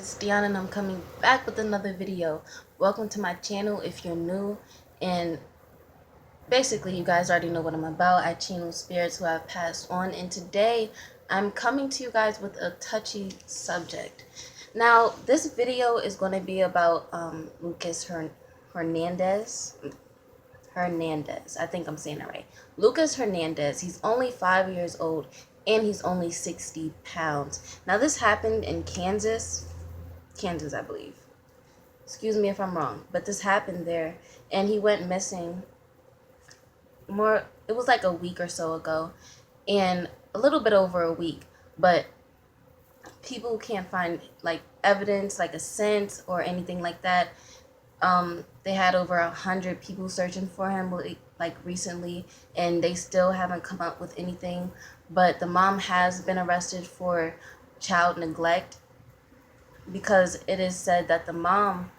it's Diana and I'm coming back with another video. Welcome to my channel if you're new, and basically you guys already know what I'm about. I channel spirits who have passed on, and today I'm coming to you guys with a touchy subject. Now this video is going to be about Lucas Hernandez. I think I'm saying it right. Lucas Hernandez. He's only 5 years old and he's only 60 pounds. Now this happened in Kansas, I believe. Excuse me if I'm wrong, but this happened there, and he went missing it was like a week or so ago, and a little bit over a week, but people can't find like evidence, like a scent or anything like that. They had over 100 people searching for him like recently, and they still haven't come up with anything. But the mom has been arrested for child neglect, because it is said that the mom,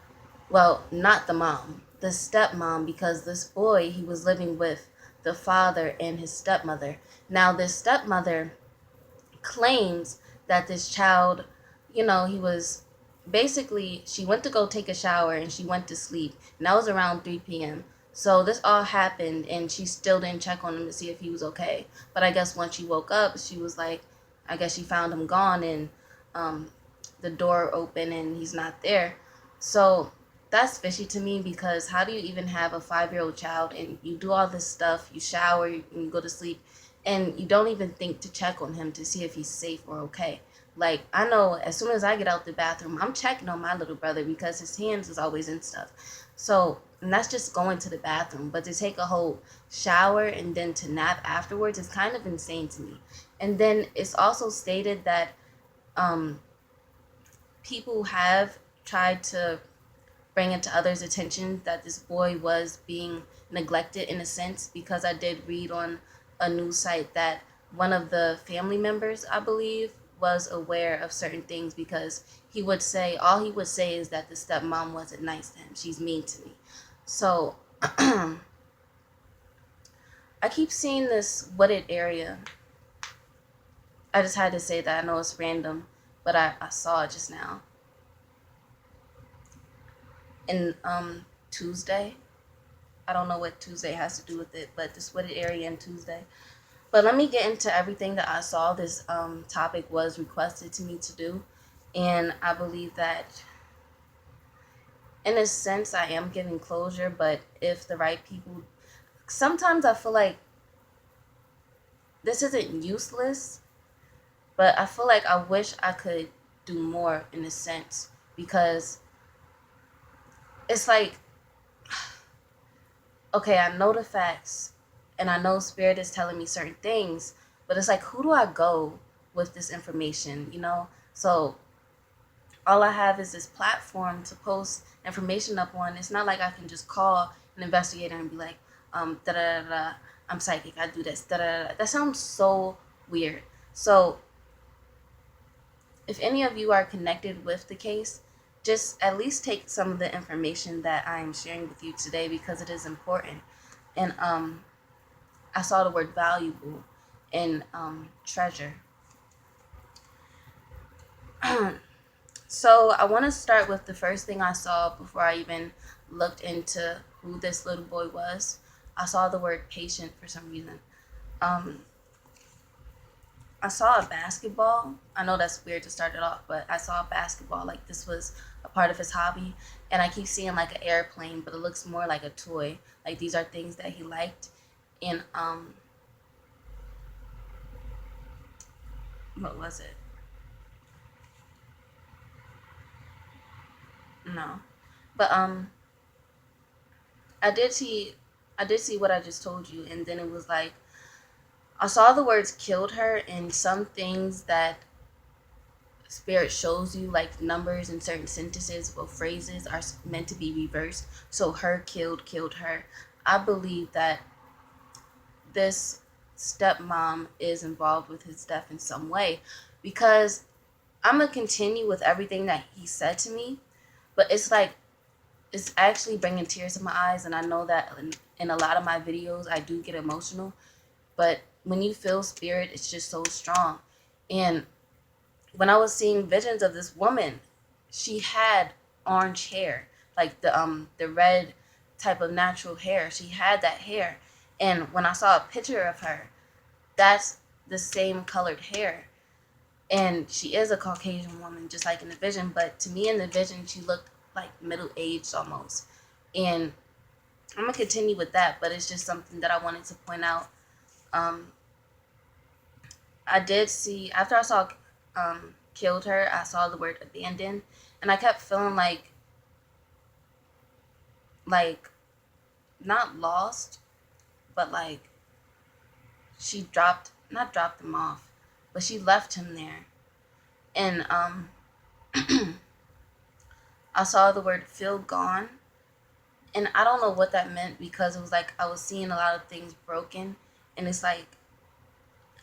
well, not the mom, the stepmom, because this boy, he was living with the father and his stepmother. Now, this stepmother claims that this child, he was basically, she went to go take a shower and she went to sleep. And that was around 3 p.m. So this all happened and she still didn't check on him to see if he was okay. But I guess once she woke up, she was like, I guess she found him gone, and the door open and he's not there. So that's fishy to me, because how do you even have a 5-year-old child and you do all this stuff, you shower and you go to sleep, and you don't even think to check on him to see if he's safe or okay? Like, I know as soon as I get out the bathroom, I'm checking on my little brother because his hands is always in stuff. So, and that's just going to the bathroom, but to take a whole shower and then to nap afterwards is kind of insane to me. And then it's also stated that people have tried to bring it to others' attention that this boy was being neglected in a sense, because I did read on a news site that one of the family members, I believe, was aware of certain things, because all he would say is that the stepmom wasn't nice to him. She's mean to me. So I keep seeing this wooded area. I just had to say that. I know it's random, but I saw it just now. And Tuesday, I don't know what Tuesday has to do with it, but this wooded area in Tuesday. But let me get into everything that I saw. This topic was requested to me to do, and I believe that in a sense I am giving closure, but if the right people, sometimes I feel like this isn't useless, but I feel like I wish I could do more in a sense, because it's like, okay, I know the facts and I know spirit is telling me certain things, but it's like, who do I go with this information, So all I have is this platform to post information up on. It's not like I can just call an investigator and be like, da da da da, I'm psychic, I do this, da da da. That sounds so weird. So if any of you are connected with the case, just at least take some of the information that I am sharing with you today, because it is important. And I saw the word valuable and treasure. So I want to start with the first thing I saw before I even looked into who this little boy was. I saw the word patient for some reason. I saw a basketball. I know that's weird to start it off, but I saw a basketball, like this was a part of his hobby. And I keep seeing like an airplane, but it looks more like a toy. Like these are things that he liked. And what was it? No. But I did see what I just told you, and then it was like I saw the words killed her, and some things that spirit shows you, like numbers and certain sentences or phrases, are meant to be reversed. So her killed her. I believe that this stepmom is involved with his death in some way, because I'm gonna continue with everything that he said to me, but it's like, it's actually bringing tears to my eyes. And I know that in a lot of my videos I do get emotional, but when you feel spirit, it's just so strong. And when I was seeing visions of this woman, she had orange hair, like the red type of natural hair. She had that hair, and when I saw a picture of her, that's the same colored hair. And she is a Caucasian woman, just like in the vision. But to me, in the vision, she looked like middle aged almost. And I'm gonna continue with that, but it's just something that I wanted to point out. Um, I did see after I saw killed her, I saw the word abandoned, and I kept feeling like not lost, but like she dropped not dropped him off, but she left him there. And I saw the word feel gone, and I don't know what that meant because it was like I was seeing a lot of things broken, and it's like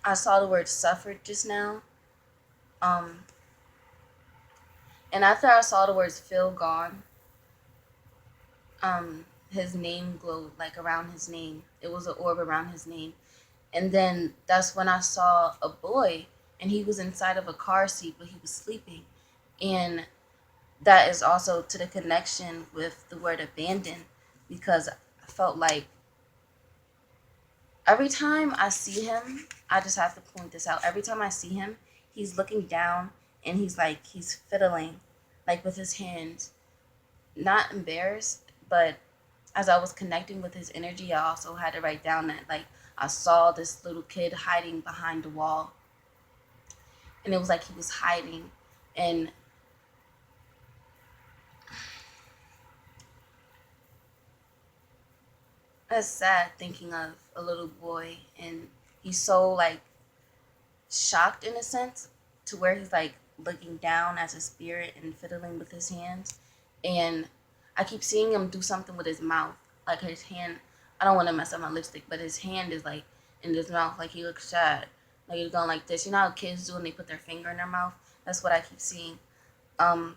I saw the word suffered just now. Um, and after I saw the words feel gone, his name glowed like around his name. It was an orb around his name. And then that's when I saw a boy, and he was inside of a car seat, but he was sleeping. And that is also to the connection with the word abandon, because I felt like every time I see him, I just have to point this out. Every time I see him, he's looking down and he's fiddling like with his hands. Not embarrassed, but as I was connecting with his energy, I also had to write down that like I saw this little kid hiding behind the wall, and it was like he was hiding. And it's sad thinking of a little boy, and he's so like shocked in a sense to where he's like looking down as a spirit and fiddling with his hands. And I keep seeing him do something with his mouth, like his hand. I don't want to mess up my lipstick, but his hand is like in his mouth, like he looks sad, like he's going like this. You know how kids do when they put their finger in their mouth? That's what I keep seeing. Um,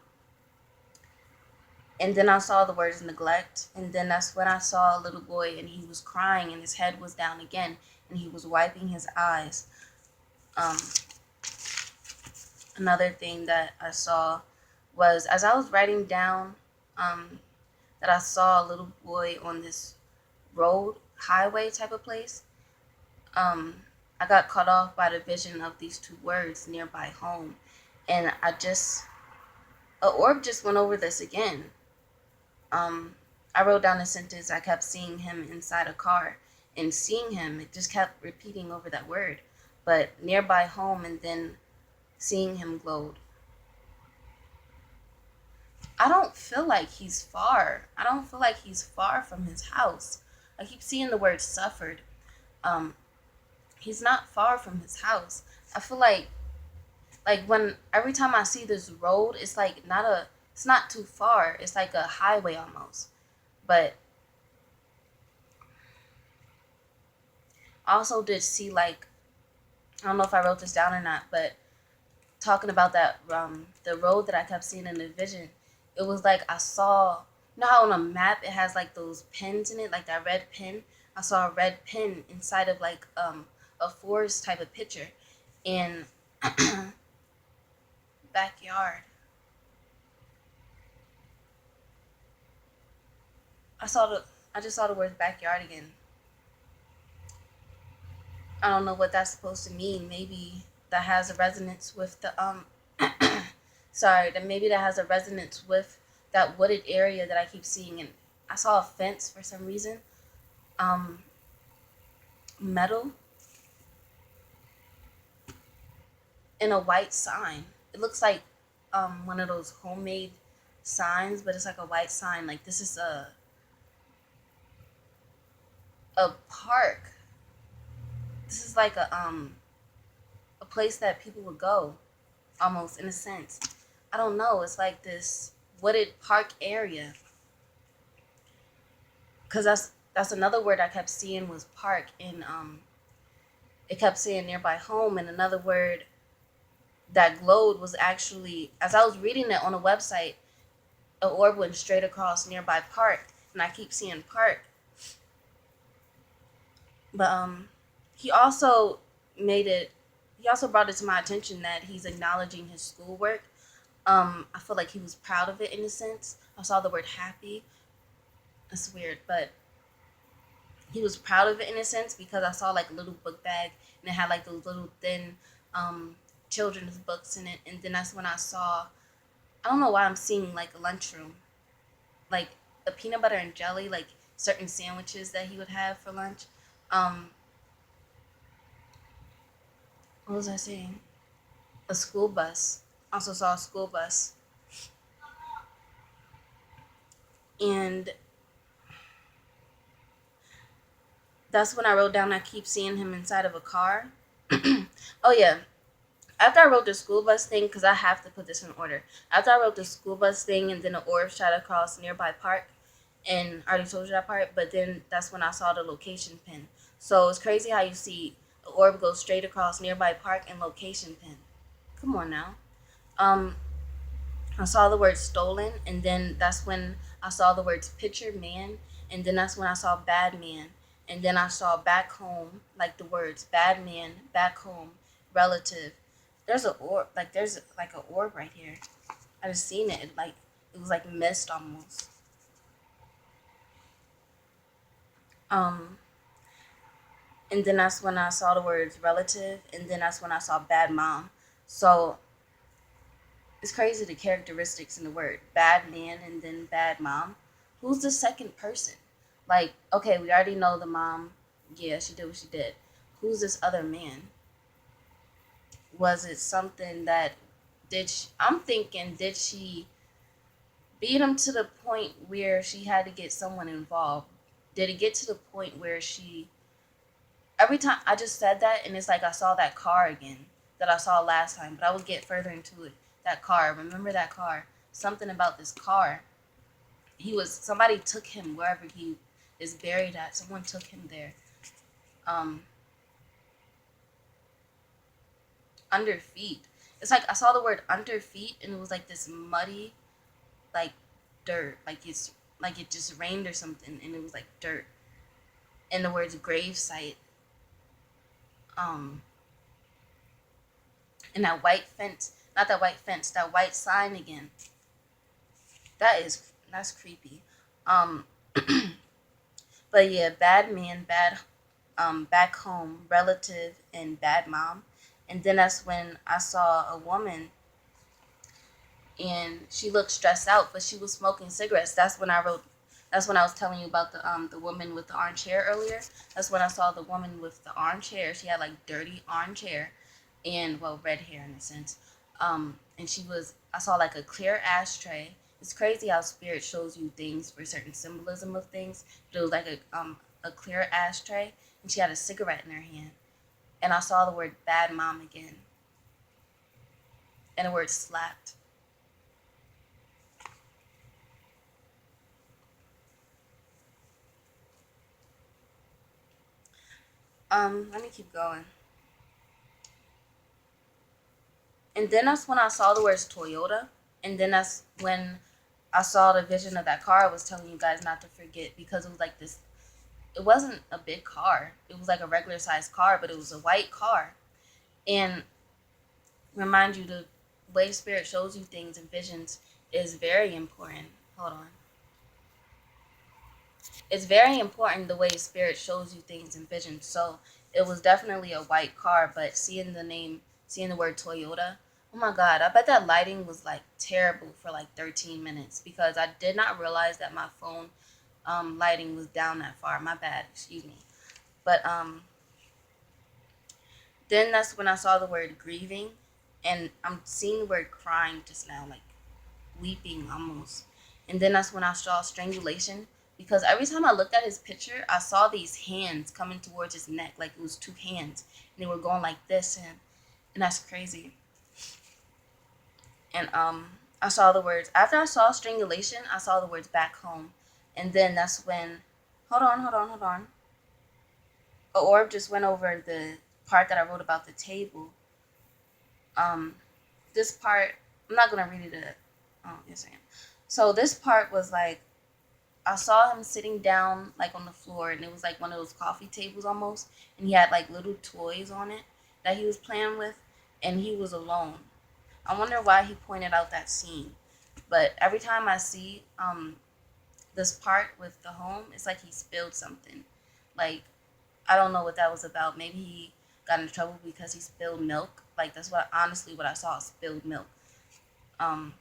and then I saw the words neglect, and then that's when I saw a little boy, and he was crying, and his head was down again, and he was wiping his eyes. Um, Another thing that I saw was as I was writing down um, that I saw a little boy on this road, highway type of place. Um, I got caught off by the vision of these two words, nearby home. And a orb just went over this again. Um, I wrote down a sentence, I kept seeing him inside a car. And seeing him, it just kept repeating over that word. But nearby home, and then seeing him glowed. I don't feel like he's far. I don't feel like he's far from his house. I keep seeing the word suffered. Um, he's not far from his house. I feel like when every time I see this road, it's not too far. It's like a highway almost. But I also did see like I don't know if I wrote this down or not, but talking about that the road that I kept seeing in the vision, it was like I saw you know how on a map it has like those pins in it, like that red pin. I saw a red pin inside of like a forest type of picture in backyard. I saw the I just saw the word backyard again. I don't know what that's supposed to mean. Maybe that has a resonance with the sorry, that maybe that has a resonance with that wooded area that I keep seeing. And I saw a fence for some reason. Um, Metal and a white sign. It looks like one of those homemade signs, but it's like a white sign. Like this is a park. This is like a place that people would go, almost in a sense. I don't know. It's like this wooded park area. Cause that's another word I kept seeing was park, and it kept saying nearby home, and another word that glowed was actually as I was reading it on a website, an orb went straight across nearby park, and I keep seeing park. But he also made it. He also brought it to my attention that he's acknowledging his schoolwork. I feel like he was proud of it in a sense. I saw the word happy. That's weird, but he was proud of it in a sense because I saw like a little book bag and it had like those little thin um, children's books in it. And then that's when I saw, I don't know why I'm seeing like a lunchroom, like a peanut butter and jelly, like certain sandwiches that he would have for lunch. Um, what was I saying? A school bus. Also saw a school bus. And that's when I wrote down I keep seeing him inside of a car. Oh yeah. After I wrote the school bus thing, because I have to put this in order. After I wrote the school bus thing and then the orb shot across nearby park, and I already told you that part, but then that's when I saw the location pin. So it's crazy how you see the orb go straight across nearby park and location pin. Come on now. Um, I saw the word stolen, and then that's when I saw the words picture man, and then that's when I saw bad man, and then I saw back home, like the words bad man, back home, relative. There's a orb, like there's like an orb right here. I just seen it, like it was like mist almost. Um, and then that's when I saw the words relative, and then that's when I saw bad mom. So it's crazy the characteristics in the word bad man and then bad mom. Who's the second person? Like, okay, we already know the mom. Yeah, she did what she did. Who's this other man? Was it something that I'm thinking, did she beat him to the point where she had to get someone involved? Did it get to the point where she, every time I just said that and it's like I saw that car again that I saw last time, but I will get further into it. That car, remember that car? Something about this car. Somebody took him wherever he is buried at. Someone took him there. Um, Under feet. It's like I saw the word under feet and it was like this muddy, like dirt. Like it just rained or something and it was like dirt. And the words grave site. Um, and that white fence, not that white fence, that white sign again. That's creepy. Um, but yeah, bad man, bad back home, relative, and bad mom. And then that's when I saw a woman and she looked stressed out, but she was smoking cigarettes. That's when I was telling you about the woman with the orange hair earlier. That's when I saw the woman with the orange hair. She had like dirty orange hair and well red hair in a sense. And I saw like a clear ashtray. It's crazy how spirit shows you things for certain symbolism of things. But it was like a clear ashtray and she had a cigarette in her hand. And I saw the word bad mom again. And the word slapped. Let me keep going. And then that's when I saw the words Toyota. And then that's when I saw the vision of that car I was telling you guys not to forget because it was like this. It wasn't a big car. It was like a regular sized car, but it was a white car. And remind you the way spirit shows you things and visions is very important. Hold on. It's very important the way spirit shows you things in visions. So it was definitely a white car, but seeing the word Toyota, oh my god, I bet that lighting was like terrible for like 13 minutes because I did not realize that my phone lighting was down that far. My bad, excuse me. But then that's when I saw the word grieving, and I'm seeing the word crying just now, like weeping almost. And then that's when I saw strangulation because every time I looked at his picture, I saw these hands coming towards his neck, like it was two hands, and they were going like this, and that's crazy. And I saw the words after I saw strangulation, I saw the words back home, and then that's when, hold on, a orb just went over the part that I wrote about the table. Um, this part I'm not gonna read it. Oh yes I am. So this part was like I saw him sitting down like on the floor and it was like one of those coffee tables almost and he had like little toys on it that he was playing with and he was alone. I wonder why he pointed out that scene. But every time I see this part with the home, it's like he spilled something. Like, I don't know what that was about. Maybe he got in trouble because he spilled milk. Like, that's what honestly what I saw, spilled milk. Um,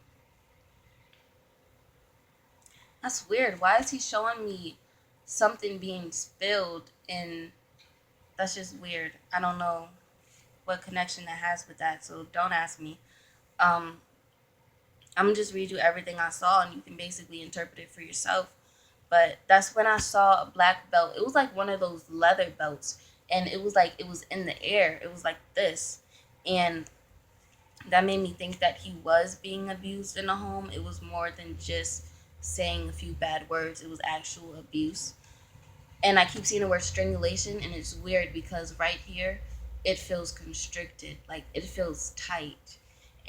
that's weird. Why is he showing me something being spilled? And that's just weird. I don't know what connection that has with that, so don't ask me. Um, I'm gonna just read you everything I saw, and you can basically interpret it for yourself. But that's when I saw a black belt. It was like one of those leather belts, and it was like it was in the air. It was like this, and that made me think that he was being abused in a home. It was more than just saying a few bad words. It was actual abuse. And I keep seeing the word strangulation, and it's weird because right here it feels constricted, like it feels tight.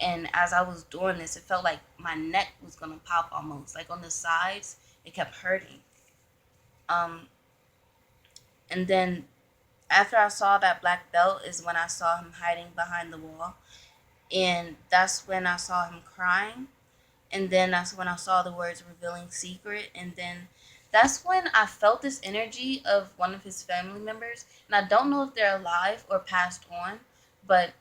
And as I was doing this, it felt like my neck was gonna pop almost, like on the sides. It kept hurting. Um, and then after I saw that black belt is when I saw him hiding behind the wall, and that's when I saw him crying. And then that's when I saw the words revealing secret. And then that's when I felt this energy of one of his family members. And I don't know if they're alive or passed on, but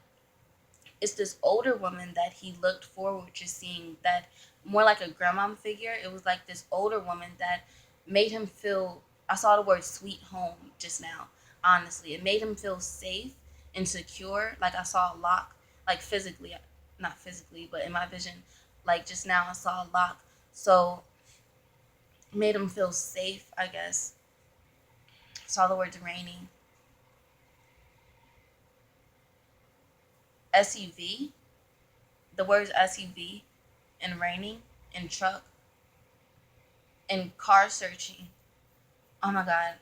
it's this older woman that he looked forward to seeing, that more like a grandma figure. It was like this older woman that made him feel, I saw the word sweet home just now, honestly. It made him feel safe and secure. Like I saw a lock, like physically, not physically, but in my vision, like just now I saw a lock. So it made him feel safe, I guess. Saw the words raining. SUV, the words SUV and raining and truck and car searching. Oh my god.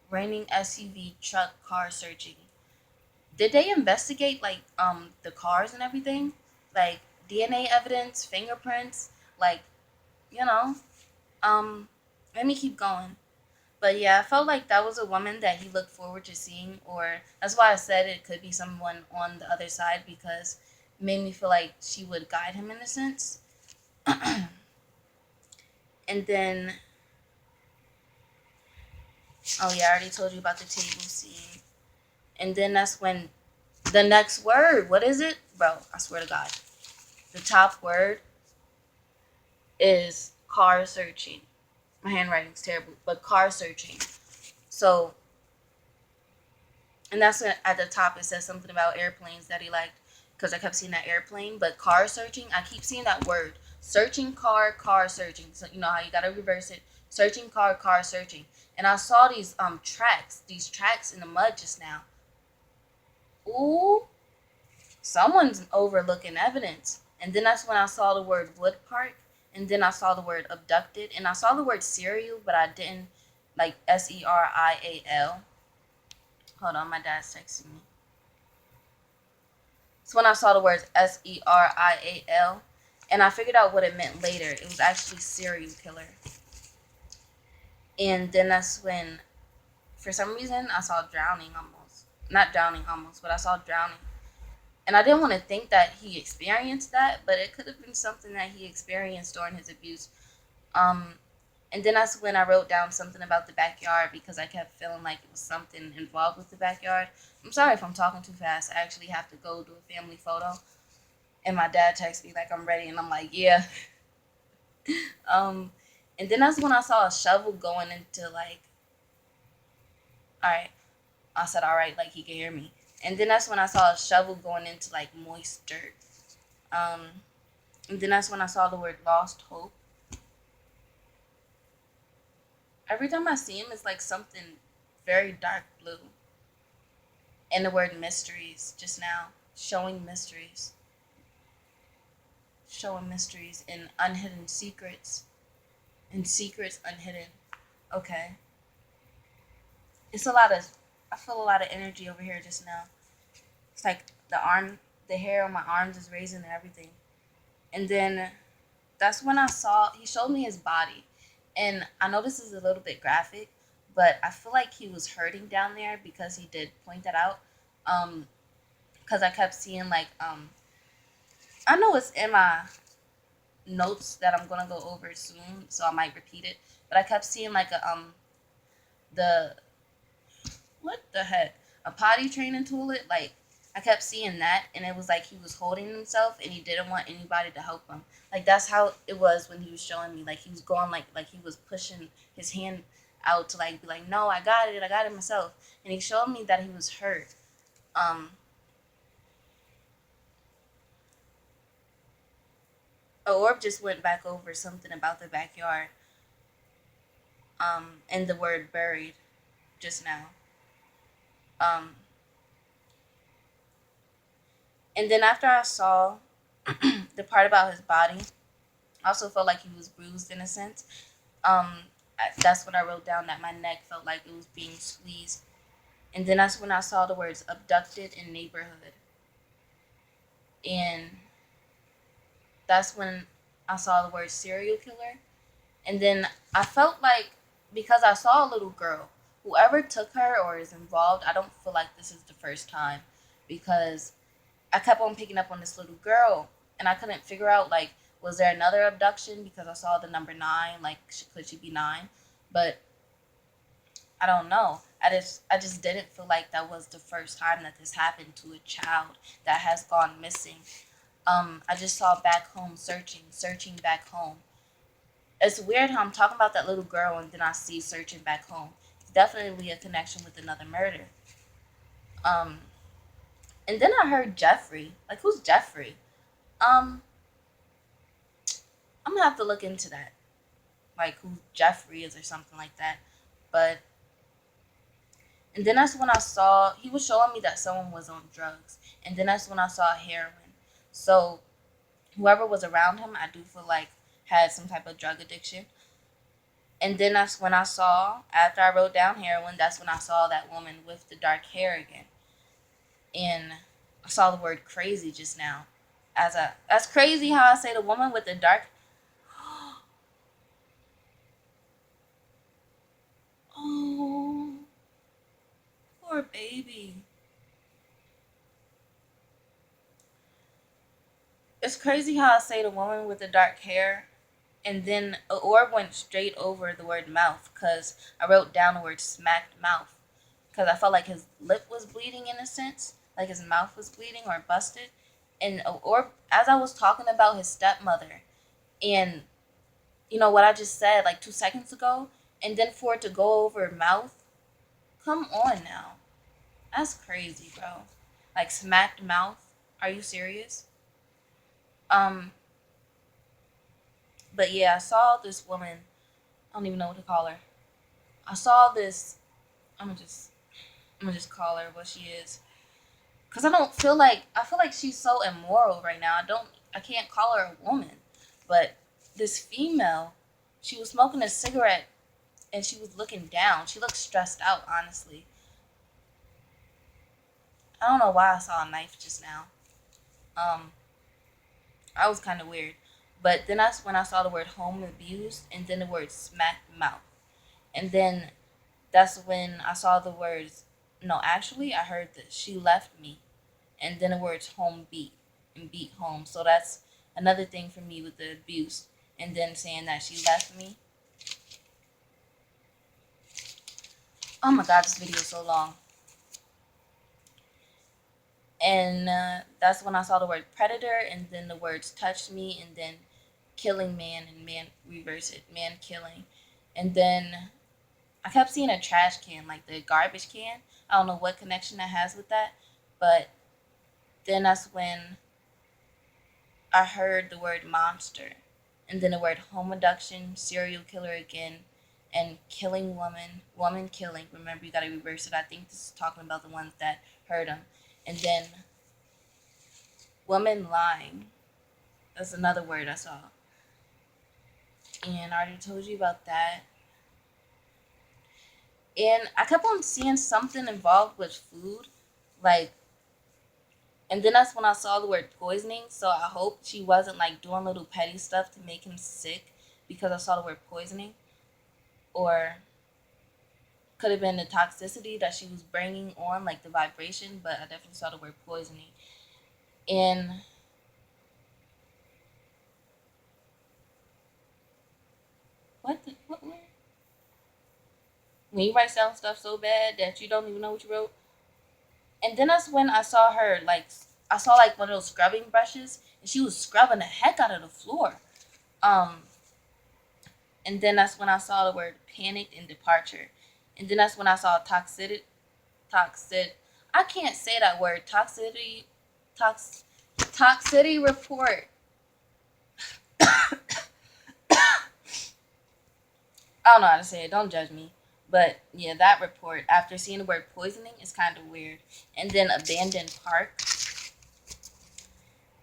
Raining, SUV, truck, car searching. Did they investigate like the cars and everything? Like DNA evidence, fingerprints, like, you know? Um Let me keep going. But yeah, I felt like that was a woman that he looked forward to seeing, or that's why I said it could be someone on the other side, because it made me feel like she would guide him in a sense. And then, oh yeah, I already told you about the table scene. And then that's when the next word, what is it? Bro, I swear to God. The top word is car searching. My handwriting's terrible, but car searching. So, and that's when at the top it says something about airplanes that he liked, because I kept seeing that airplane. But car searching, I keep seeing that word. Searching car, car searching. So you know how you gotta reverse it. Searching car, car searching. And I saw these tracks in the mud just now. Ooh, someone's overlooking evidence. And then that's when I saw the word Wood Park. And then I saw the word abducted. And I saw the word serial, but I didn't like SERIAL. Hold on, my dad's texting me. So when I saw the words SERIAL, and I figured out what it meant later. It was actually serial killer. And then that's when, for some reason, I saw drowning almost. Not drowning almost, but I saw drowning. And I didn't want to think that he experienced that, but it could have been something that he experienced during his abuse. Um, and then that's when I wrote down something about the backyard, because I kept feeling like it was something involved with the backyard. I'm sorry if I'm talking too fast. I actually have to go do a family photo. And my dad texts me like I'm ready, and I'm like, yeah. Um, and then that's when I saw a shovel going into like, all right. I said, all right, like he can hear me. And then that's when I saw a shovel going into like moist dirt. Um, and then that's when I saw the word lost hope. Every time I see him, it's like something very dark blue. And the word mysteries just now, showing mysteries, showing mysteries and unhidden secrets, and secrets unhidden. Okay, it's a lot of. I feel a lot of energy over here just now. It's like the hair on my arms is raising and everything. And then that's when I saw, he showed me his body. And I know this is a little bit graphic, but I feel like he was hurting down there, because he did point that out. Because I kept seeing like I know it's in my notes that I'm gonna go over soon, so I might repeat it. But I kept seeing like the what the heck, a potty training toilet. Like I kept seeing that, and it was like he was holding himself, and he didn't want anybody to help him. Like that's how it was when he was showing me. Like he was going like he was pushing his hand out to like be like, no, I got it myself. And he showed me that he was hurt. Um, a orb just went back over something about the backyard. And the word buried just now. Um, and then after I saw the part about his body, I also felt like he was bruised in a sense. Um, that's when I wrote down that my neck felt like it was being squeezed. And then that's when I saw the words abducted in neighborhood. And that's when I saw the word serial killer. And then I felt like because I saw a little girl, whoever took her or is involved, I don't feel like this is the first time because I kept on picking up on this little girl and I couldn't figure out like was there another abduction because I saw the number 9, like could she be 9? But I don't know. I just didn't feel like that was the first time that this happened to a child that has gone missing. I just saw back home searching back home. It's weird how I'm talking about that little girl and then I see searching back home. It's definitely a connection with another murder. Um, and then I heard Jeffrey. Like who's Jeffrey? Um, I'm gonna have to look into that. Like who Jeffrey is or something like that. But and then that's when I saw he was showing me that someone was on drugs. And then that's when I saw heroin. So whoever was around him, I do feel like had some type of drug addiction. And then that's when I saw, after I wrote down heroin, that's when I saw that woman with the dark hair again. And I saw the word crazy just now. That's crazy how I say the woman with the dark. Oh, poor baby. It's crazy how I say the woman with the dark hair, and then a orb went straight over the word mouth because I wrote down the word smacked mouth because I felt like his lip was bleeding in a sense, like his mouth was bleeding or busted. And a orb, as I was talking about his stepmother, and you know what I just said like 2 seconds ago, and then for it to go over mouth, come on now, that's crazy, bro. Like smacked mouth. Are you serious? Um, but yeah, I saw this woman. I don't even know what to call her. I saw this. I'm gonna just, I'm gonna just call her what she is, cause I feel like she's so immoral right now. I can't call her a woman, but this female, she was smoking a cigarette and she was looking down. She looked stressed out, honestly. I don't know why I saw a knife just now. Um, I was kind of weird, but then that's when I saw the word home abused and then the word smacked mouth, and then that's when I saw the words. No, actually, I heard that she left me, and then the words home beat and beat home. So that's another thing for me with the abuse, and then saying that she left me. Oh my god, this video is so long. And that's when I saw the word predator, and then the words touched me, and then killing man, and man reverse it, man killing, and then I kept seeing a trash can, like the garbage can. I don't know what connection that has with that, but then that's when I heard the word monster, and then the word home abduction, serial killer again, and killing woman, woman killing. Remember, you gotta reverse it. I think this is talking about the ones that heard him, and then woman lying. That's another word I saw, and I already told you about that. And I kept on seeing something involved with food, like, and then that's when I saw the word poisoning. So I hope she wasn't like doing little petty stuff to make him sick because I saw the word poisoning, or could have been the toxicity that she was bringing on, like the vibration. But I definitely saw the word poisoning, and When you write down stuff so bad that you don't even know what you wrote. And then that's when I saw her, like, I saw like one of those scrubbing brushes, and she was scrubbing the heck out of the floor. Um, and then that's when I saw the word panic and departure. And then that's when I saw toxic. I can't say that word. Toxicity report. I don't know how to say it. Don't judge me. But yeah, that report, after seeing the word poisoning, is kind of weird. And then abandoned park.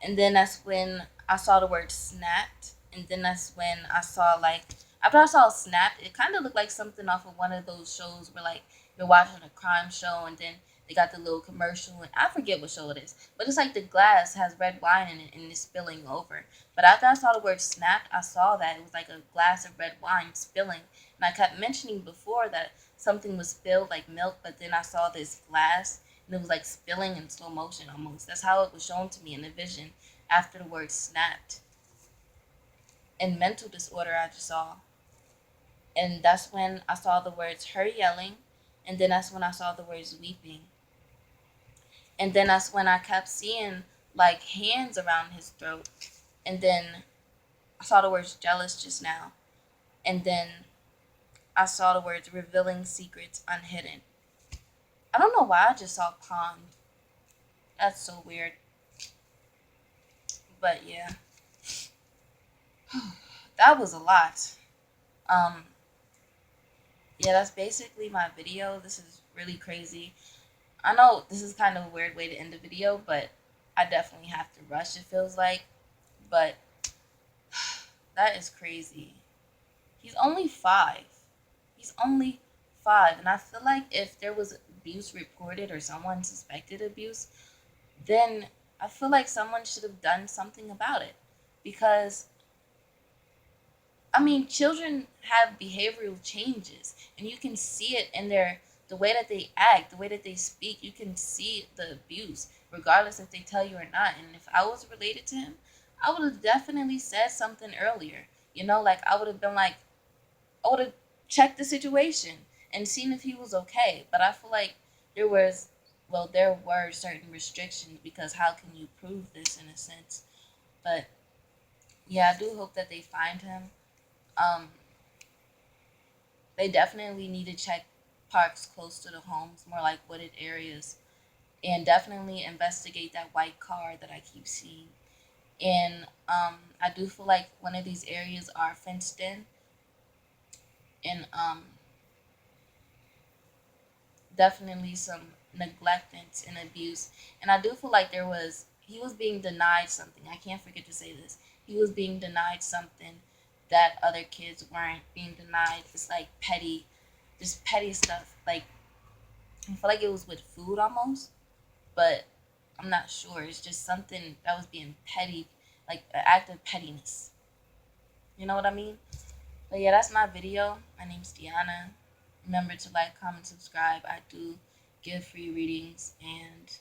And then that's when I saw the word snapped. And then that's when I saw, like, after I saw snapped, it kind of looked like something off of one of those shows where, like, you're watching a crime show and then they got the little commercial. And I forget what show it is. But it's like the glass has red wine in it and it's spilling over. But after I saw the word snapped, I saw that it was like a glass of red wine spilling. And I kept mentioning before that something was spilled, like milk, but then I saw this glass and it was like spilling in slow motion almost. That's how it was shown to me in the vision after the word snapped. And mental disorder I just saw. And that's when I saw the words her yelling. And then that's when I saw the words weeping. And then that's when I kept seeing like hands around his throat. And then I saw the words jealous just now. And then I saw the words revealing secrets unhidden. I don't know why I just saw pond. That's so weird. But yeah. That was a lot. Um yeah, that's basically my video. This is really crazy. I know this is kind of a weird way to end the video, but I definitely have to rush, it feels like. But that is crazy. He's only 5. He's only 5. And I feel like if there was abuse reported or someone suspected abuse, then I feel like someone should have done something about it. Because, I mean, children have behavioral changes, and you can see it in the way that they act, the way that they speak. You can see the abuse, regardless if they tell you or not. And if I was related to him, I would have definitely said something earlier. You know, like I would have been like, I would have checked the situation and seen if he was okay. But I feel like there were certain restrictions because how can you prove this in a sense? But yeah, I do hope that they find him. Um, they definitely need to check parks close to the homes, more like wooded areas, and definitely investigate that white car that I keep seeing. And I do feel like one of these areas are fenced in, and definitely some neglectance and abuse. And I do feel like he was being denied something. I can't forget to say this. He was being denied something that other kids weren't being denied. It's like just petty stuff. Like, I feel like it was with food almost, but I'm not sure. It's just something that was being petty, like an act of pettiness. You know what I mean? But yeah, that's my video. My name's Deanna. Remember to like, comment, subscribe. I do give free readings, and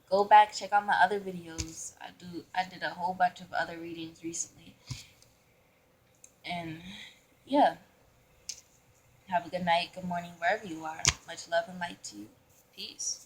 go back, check out my other videos. I did a whole bunch of other readings recently. And yeah. Have a good night, good morning, wherever you are. Much love and light to you. Peace.